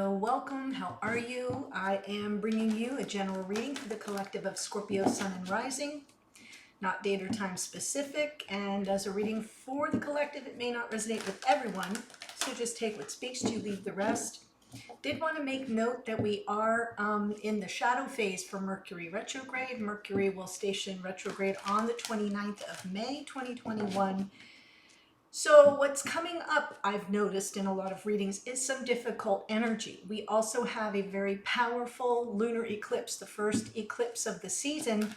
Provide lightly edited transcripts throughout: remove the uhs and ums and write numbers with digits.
Hello, welcome. How are you? I am bringing you a general reading for the collective of Scorpio, Sun, and Rising. Not date or time specific, and as a reading for the collective, it may not resonate with everyone, so just take what speaks to you, leave the rest. Did want to make note that we are in the shadow phase for Mercury retrograde. Mercury will station retrograde on the 29th of May, 2021. So what's coming up, I've noticed in a lot of readings, is some difficult energy. We also have a very powerful lunar eclipse, the first eclipse of the season.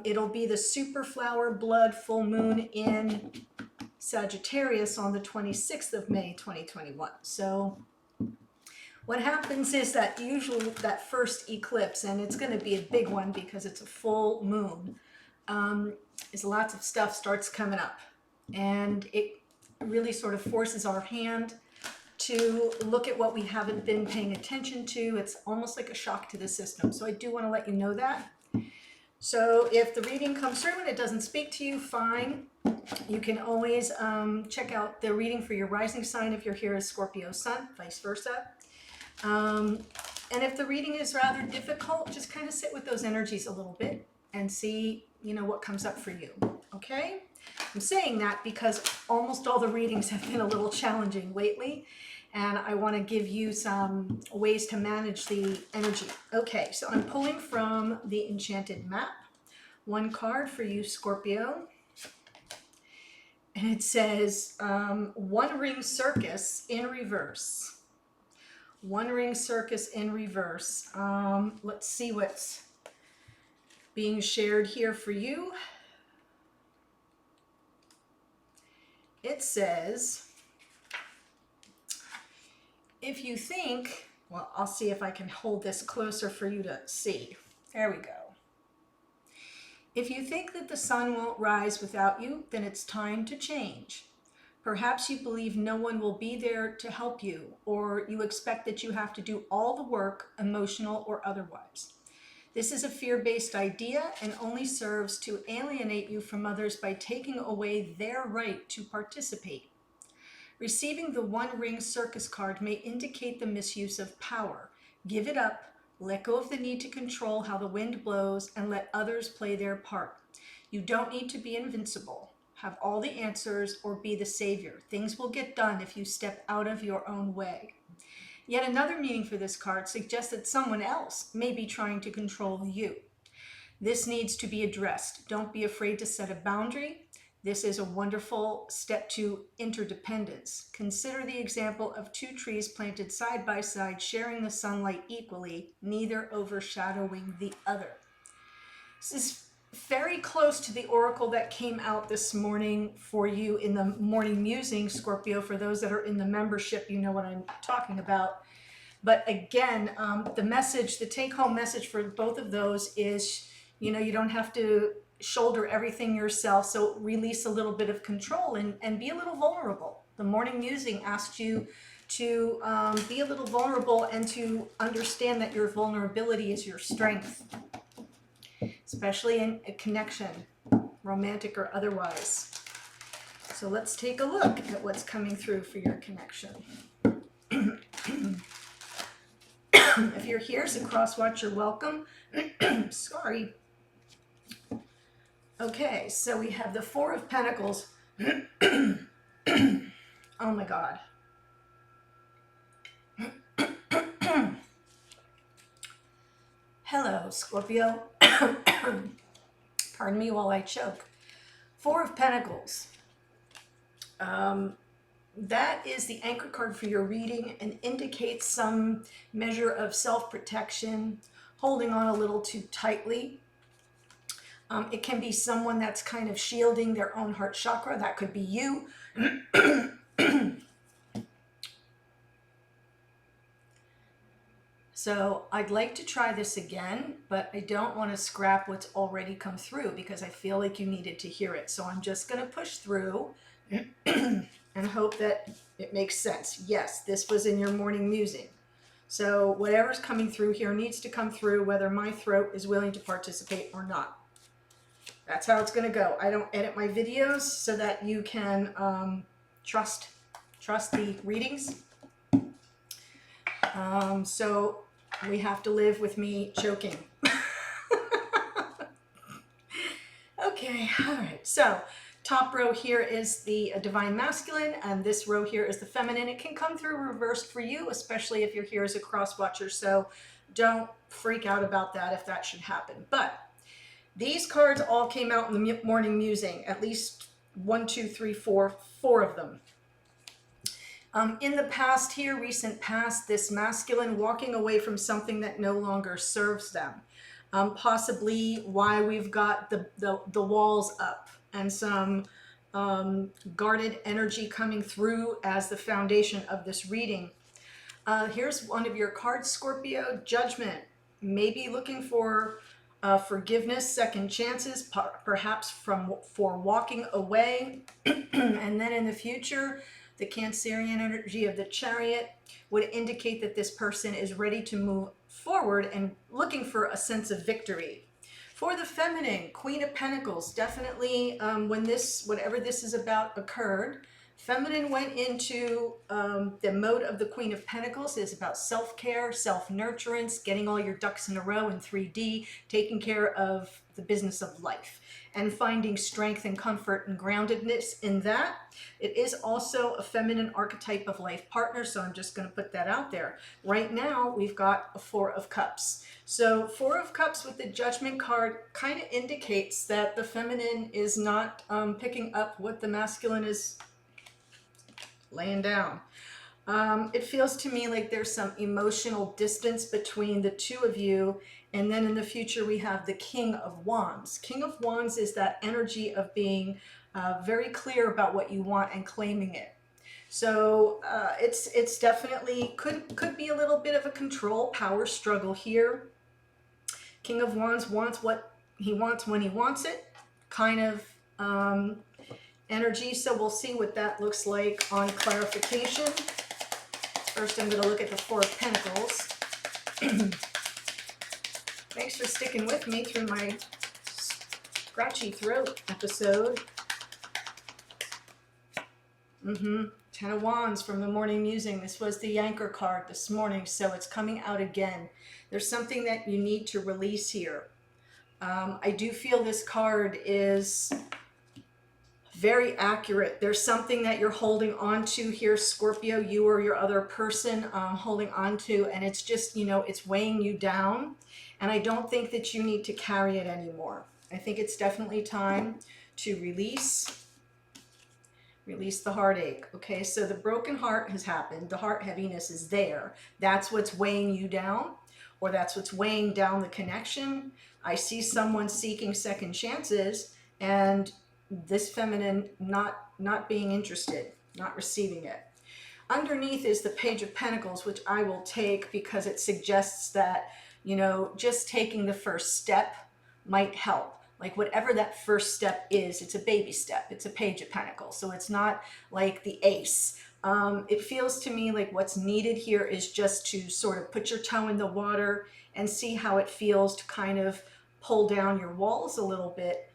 It'll be the super flower blood full moon in Sagittarius on the 26th of May, 2021. So what happens is that usually that first eclipse, and it's going to be a big one because it's a full moon, is lots of stuff starts coming up. And it really sort of forces our hand to look at what we haven't been paying attention to. It's almost like a shock to the system. So I do want to let you know that. So if the reading comes through and it doesn't speak to you, fine. You can always check out the reading for your rising sign if you're here as Scorpio Sun, vice versa. And if the reading is rather difficult, just kind of sit with those energies a little bit and see, what comes up for you. Okay? I'm saying that because almost all the readings have been a little challenging lately, and I want to give you some ways to manage the energy. Okay, so I'm pulling from the Enchanted Map, one card for you, Scorpio, and it says One Ring Circus in reverse. One Ring Circus in reverse. Let's see what's being shared here for you. It says, if you think, well, I'll see if I can hold this closer for you to see. There we go. If you think that the sun won't rise without you, then it's time to change. Perhaps you believe no one will be there to help you, or you expect that you have to do all the work, emotional or otherwise. This is a fear-based idea and only serves to alienate you from others by taking away their right to participate. Receiving the One Ring Circus card may indicate the misuse of power. Give it up, let go of the need to control how the wind blows, and let others play their part. You don't need to be invincible, have all the answers, or be the savior. Things will get done if you step out of your own way. Yet another meaning for this card suggests that someone else may be trying to control you. This needs to be addressed. Don't be afraid to set a boundary. This is a wonderful step to interdependence. Consider the example of two trees planted side by side, sharing the sunlight equally, neither overshadowing the other. This is very close to the oracle that came out this morning for you in the morning musing, Scorpio. For those that are in the membership, you know what I'm talking about. But again, the message, the take-home message for both of those is, you don't have to shoulder everything yourself. So release a little bit of control and be a little vulnerable. The morning musing asks you to be a little vulnerable and to understand that your vulnerability is your strength, especially in a connection, romantic or otherwise. So let's take a look at what's coming through for your connection. If you're here as a cross-watch, you're welcome. Sorry. Okay, so we have the Four of Pentacles. Oh my God. Hello, Scorpio. Pardon me while I choke. Four of Pentacles. That is the anchor card for your reading and indicates some measure of self-protection, holding on a little too tightly. It can be someone that's kind of shielding their own heart chakra. That could be you. So I'd like to try this again, but I don't want to scrap what's already come through because I feel like you needed to hear it. So I'm just going to push through and hope that it makes sense. Yes, this was in your morning musing. So whatever's coming through here needs to come through, whether my throat is willing to participate or not. That's how it's going to go. I don't edit my videos so that you can trust the readings. So we have to live with me choking. Okay, all right. So top row here is the divine masculine, and this row here is the feminine. It can come through reversed for you, especially if you're here as a cross watcher. So don't freak out about that if that should happen. But these cards all came out in the morning musing, at least 1, 2, 3, 4, 4 of them. In the past here, recent past, this masculine walking away from something that no longer serves them. Possibly why we've got the walls up and some guarded energy coming through as the foundation of this reading. Here's one of your cards, Scorpio, Judgment. Maybe looking for forgiveness, second chances, perhaps for walking away. And then in the future, the Cancerian energy of the Chariot would indicate that this person is ready to move forward and looking for a sense of victory. For the feminine, Queen of Pentacles, definitely when whatever this is about occurred, feminine went into the mode of the Queen of Pentacles. It's about self-care, self-nurturance, getting all your ducks in a row in 3D, taking care of the business of life, and finding strength and comfort and groundedness in that. It is also a feminine archetype of life partner, so I'm just going to put that out there. Right now, we've got a Four of Cups. So Four of Cups with the Judgment card kind of indicates that the feminine is not picking up what the masculine is laying down. It feels to me like there's some emotional distance between the two of you. And then in the future, we have the King of Wands. King of Wands is that energy of being very clear about what you want and claiming it. So it's definitely could be a little bit of a control power struggle here. King of Wands wants what he wants when he wants it, kind of energy. So we'll see what that looks like on clarification. First, I'm going to look at the Four of Pentacles. Thanks for sticking with me through my scratchy throat episode. Ten of Wands from the morning musing. This was the anchor card this morning, so it's coming out again. There's something that you need to release here. I do feel this card is very accurate. There's something that you're holding on to here, Scorpio, you or your other person holding on to, and it's just, it's weighing you down. And I don't think that you need to carry it anymore. I think it's definitely time to release the heartache. Okay, so the broken heart has happened. The heart heaviness is there. That's what's weighing you down, or that's what's weighing down the connection. I see someone seeking second chances, and this feminine not being interested, not receiving it. Underneath is the Page of Pentacles, which I will take because it suggests that, just taking the first step might help. Like whatever that first step is, it's a baby step. It's a Page of Pentacles. So it's not like the ace. It feels to me like what's needed here is just to sort of put your toe in the water and see how it feels to kind of pull down your walls a little bit,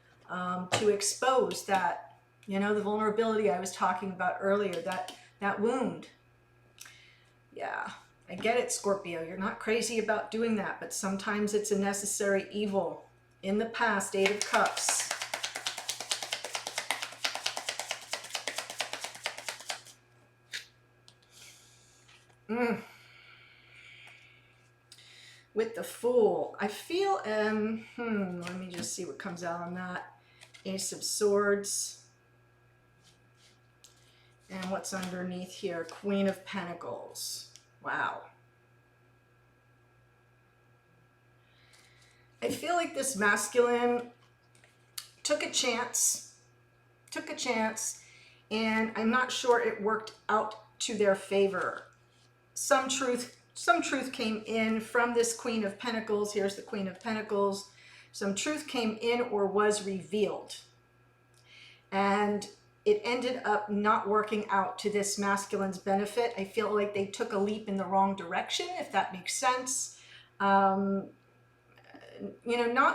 to expose that, the vulnerability I was talking about earlier, that wound. Yeah, I get it, Scorpio. You're not crazy about doing that, but sometimes it's a necessary evil. In the past, Eight of Cups. With the Fool, I feel, let me just see what comes out on that. Ace of Swords. And what's underneath here? Queen of Pentacles. Wow. I feel like this masculine took a chance, and I'm not sure it worked out to their favor. Some truth came in from this Queen of Pentacles. Here's the Queen of Pentacles. Some truth came in or was revealed. And it ended up not working out to this masculine's benefit. I feel like they took a leap in the wrong direction, if that makes sense. Not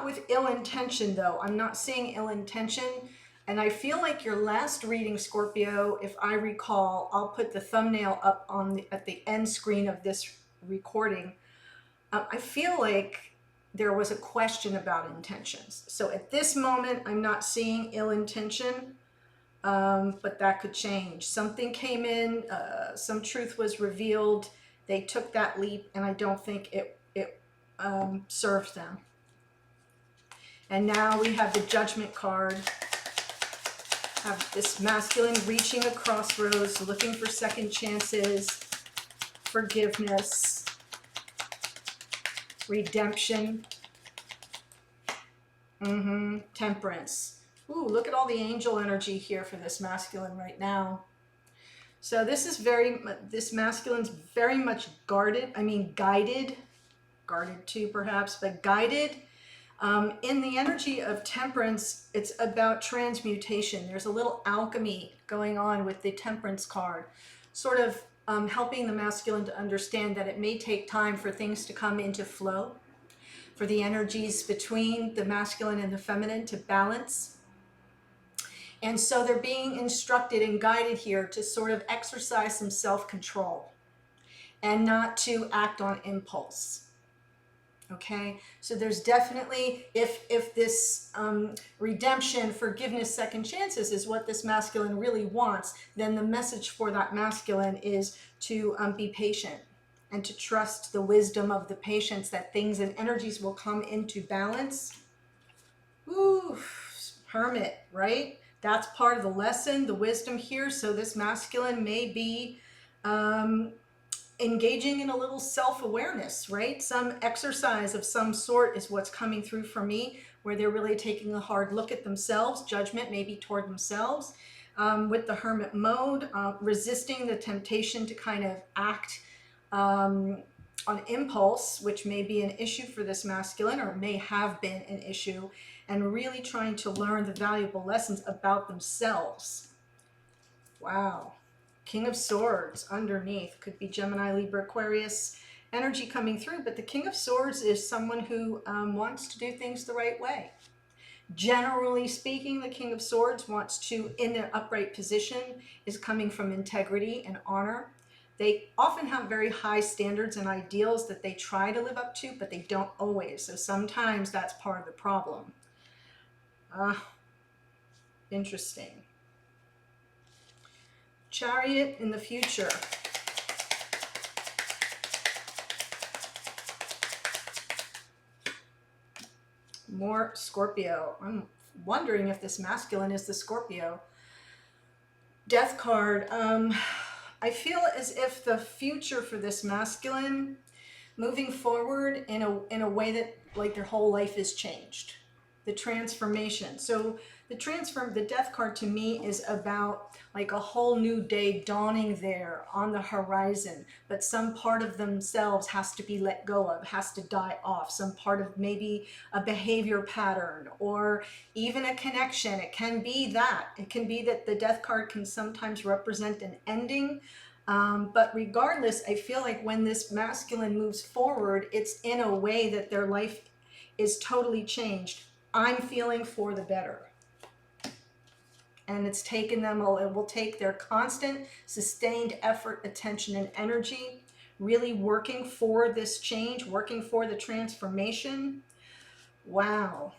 with ill intention, though. I'm not seeing ill intention. And I feel like your last reading, Scorpio, if I recall, I'll put the thumbnail up at the end screen of this recording, I feel like there was a question about intentions. So at this moment, I'm not seeing ill intention, but that could change. Something came in, some truth was revealed, they took that leap, and I don't think it served them. And now we have the Judgment card. Have this masculine reaching a crossroads, looking for second chances, forgiveness, redemption, temperance. Ooh, look at all the angel energy here for this masculine right now. So this masculine's very much guarded, guided too perhaps, but guided. In the energy of temperance, it's about transmutation. There's a little alchemy going on with the temperance card, sort of helping the masculine to understand that it may take time for things to come into flow, for the energies between the masculine and the feminine to balance. And so they're being instructed and guided here to sort of exercise some self-control and not to act on impulse. Okay, so there's definitely, if this redemption, forgiveness, second chances is what this masculine really wants, then the message for that masculine is to be patient and to trust the wisdom of the patience, that things and energies will come into balance. Ooh, Hermit, right? That's part of the lesson, the wisdom here. So this masculine may be engaging in a little self-awareness, right? Some exercise of some sort is what's coming through for me, where they're really taking a hard look at themselves, judgment maybe toward themselves, with the Hermit mode, resisting the temptation to kind of act on impulse, which may be an issue for this masculine, or may have been an issue, and really trying to learn the valuable lessons about themselves. Wow. King of Swords underneath, could be Gemini, Libra, Aquarius energy coming through, but the King of Swords is someone who wants to do things the right way. Generally speaking, the King of Swords wants to, in an upright position, is coming from integrity and honor. They often have very high standards and ideals that they try to live up to, but they don't always. So sometimes that's part of the problem. Interesting. Chariot in the future. More Scorpio. I'm wondering if this masculine is the Scorpio. Death card. I feel as if the future for this masculine, moving forward in a way that like their whole life is changed. The transformation. So the death card to me is about like a whole new day dawning there on the horizon, but some part of themselves has to be let go of, has to die off. Some part of maybe a behavior pattern or even a connection. It can be that. It can be that the death card can sometimes represent an ending. But regardless, I feel like when this masculine moves forward, it's in a way that their life is totally changed. I'm feeling for the better. And it's taken them, it will take their constant, sustained effort, attention, and energy, really working for this change, working for the transformation. Wow.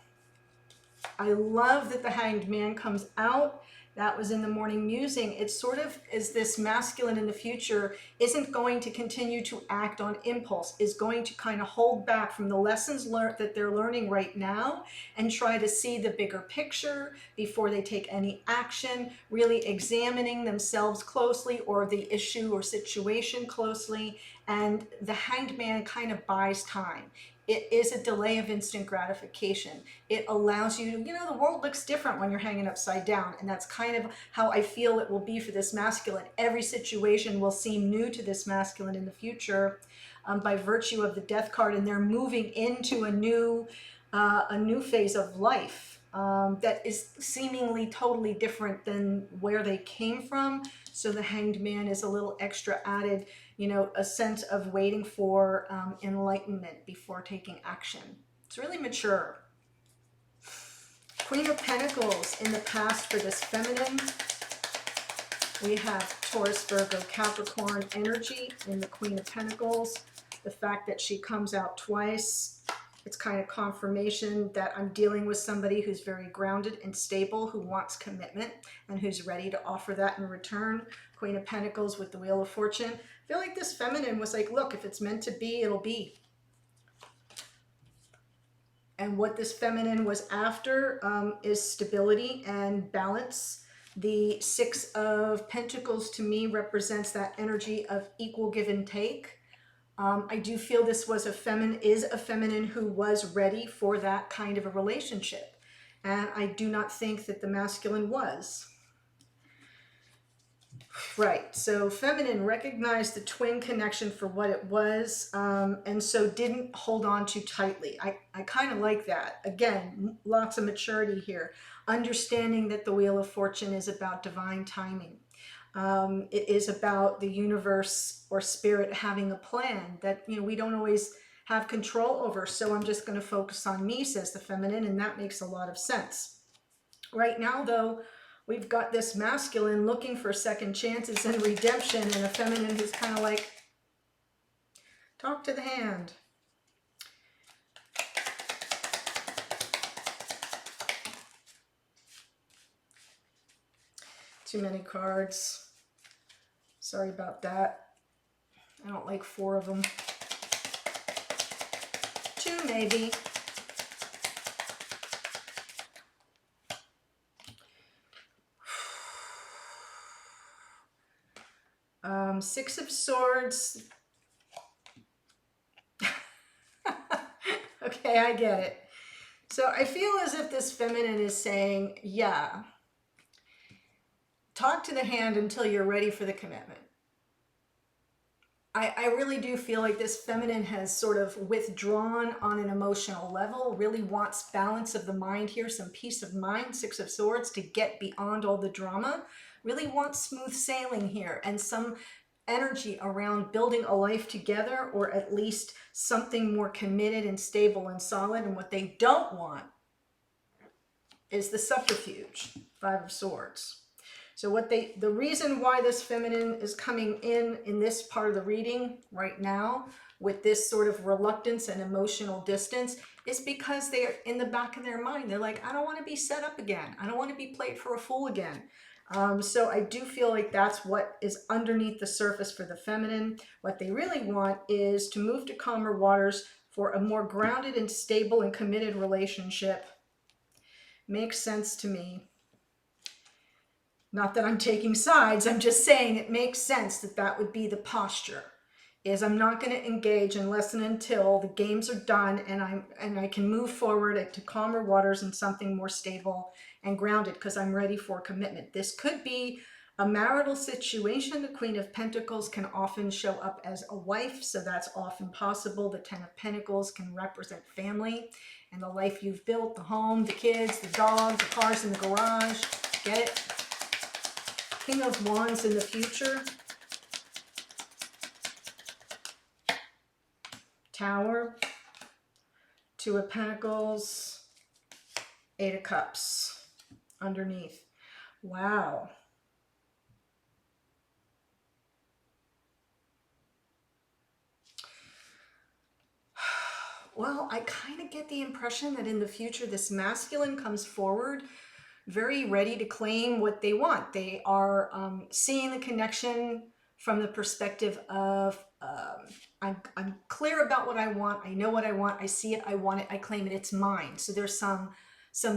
I love that the Hanged Man comes out. That was in the morning musing. It sort of is this masculine in the future isn't going to continue to act on impulse, is going to kind of hold back from the lessons learned that they're learning right now and try to see the bigger picture before they take any action, really examining themselves closely or the issue or situation closely. And the Hanged Man kind of buys time. It is a delay of instant gratification. It allows you to, the world looks different when you're hanging upside down. And that's kind of how I feel it will be for this masculine. Every situation will seem new to this masculine in the future by virtue of the death card. And they're moving into a new phase of life that is seemingly totally different than where they came from. So the Hanged Man is a little extra added, a sense of waiting for enlightenment before taking action. It's really mature. Queen of Pentacles in the past for this feminine. We have Taurus, Virgo, Capricorn energy in the Queen of Pentacles. The fact that she comes out twice, it's kind of confirmation that I'm dealing with somebody who's very grounded and stable, who wants commitment and who's ready to offer that in return. Queen of Pentacles with the Wheel of Fortune. I feel like this feminine was like, look, if it's meant to be, it'll be. And what this feminine was after is stability and balance. The Six of Pentacles to me represents that energy of equal give and take. I do feel this was a feminine who was ready for that kind of a relationship. And I do not think that the masculine was. Right, so feminine recognized the twin connection for what it was, and so didn't hold on too tightly. I kind of like that. Again, lots of maturity here. Understanding that the Wheel of Fortune is about divine timing. It is about the universe or spirit having a plan that, you know, we don't always have control over. So I'm just going to focus on me, says the feminine, and that makes a lot of sense. Right now, though, we've got this masculine looking for second chances and redemption, and a feminine who's kind of like, talk to the hand. Too many cards. Sorry about that. I don't like 4 of them. 2 maybe. Six of Swords. Okay, I get it. So I feel as if this feminine is saying, yeah, talk to the hand until you're ready for the commitment. I really do feel like this feminine has sort of withdrawn on an emotional level, really wants balance of the mind here, some peace of mind, Six of Swords, to get beyond all the drama, really wants smooth sailing here and some energy around building a life together, or at least something more committed and stable and solid. And what they don't want is the subterfuge, Five of Swords. So the reason why this feminine is coming in this part of the reading right now with this sort of reluctance and emotional distance is because they're in the back of their mind. They're like, I don't want to be set up again. I don't want to be played for a fool again. So I do feel like that's what is underneath the surface for the feminine. What they really want is to move to calmer waters for a more grounded and stable and committed relationship. Makes sense to me. Not that I'm taking sides, I'm just saying it makes sense that that would be the posture. Is I'm not going to engage unless and until the games are done and I can move forward to calmer waters and something more stable and grounded because I'm ready for commitment. This could be a marital situation. The Queen of Pentacles can often show up as a wife, so that's often possible. The Ten of Pentacles can represent family and the life you've built, the home, the kids, the dog, the cars in the garage. Get it? King of Wands in the future. Tower. Two of Pentacles. Eight of Cups underneath. Wow. Well, I kind of get the impression that in the future, this masculine comes forward very ready to claim what they want. They are seeing the connection from the perspective of I'm clear about what I want. I know what I want. I see it. I want it. I claim it. It's mine. So there's some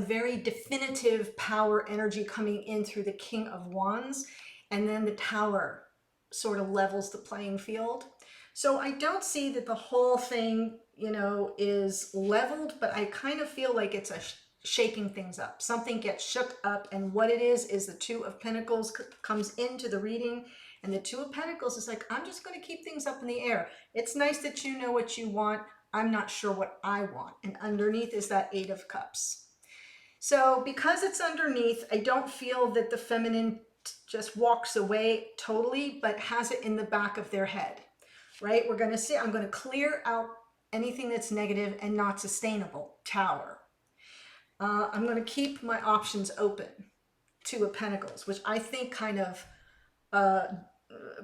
very definitive power energy coming in through the King of Wands, and then the Tower sort of levels the playing field. So I don't see that the whole thing, you know, is leveled, but I kind of feel like it's a shaking things up. Something gets shook up, and what it is the Two of Pentacles comes into the reading, and the Two of Pentacles is like, I'm just going to keep things up in the air. It's nice that you know what you want. I'm not sure what I want. And underneath is that Eight of Cups. So because it's underneath, I don't feel that the feminine just walks away totally, but has it in the back of their head, right? We're going to see, I'm going to clear out anything that's negative and not sustainable. Tower. I'm going to keep my options open. Two of Pentacles, which I think kind of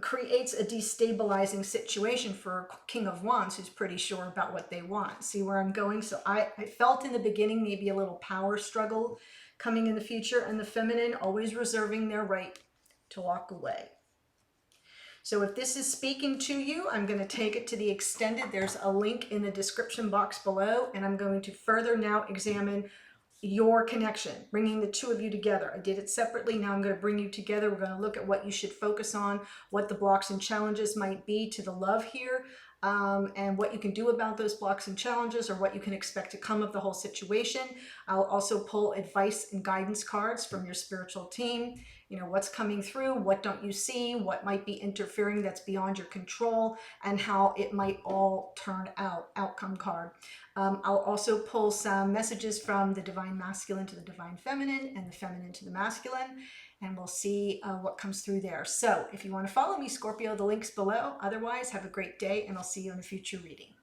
creates a destabilizing situation for King of Wands who's pretty sure about what they want. See where I'm going? So I felt in the beginning maybe a little power struggle coming in the future, and the feminine always reserving their right to walk away. So if this is speaking to you, I'm going to take it to the extended. There's a link in the description box below, and I'm going to further now examine your connection, bringing the two of you together. I did it separately. Now I'm going to bring you together. We're going to look at what you should focus on, what the blocks and challenges might be to the love here, and what you can do about those blocks and challenges, or what you can expect to come of the whole situation. I'll also pull advice and guidance cards from your spiritual team. You know, what's coming through, what don't you see, what might be interfering that's beyond your control, and how it might all turn out. Outcome card. I'll also pull some messages from the divine masculine to the divine feminine, and the feminine to the masculine, and we'll see what comes through there. So if you want to follow me, Scorpio, the link's below. Otherwise, have a great day, and I'll see you in a future reading.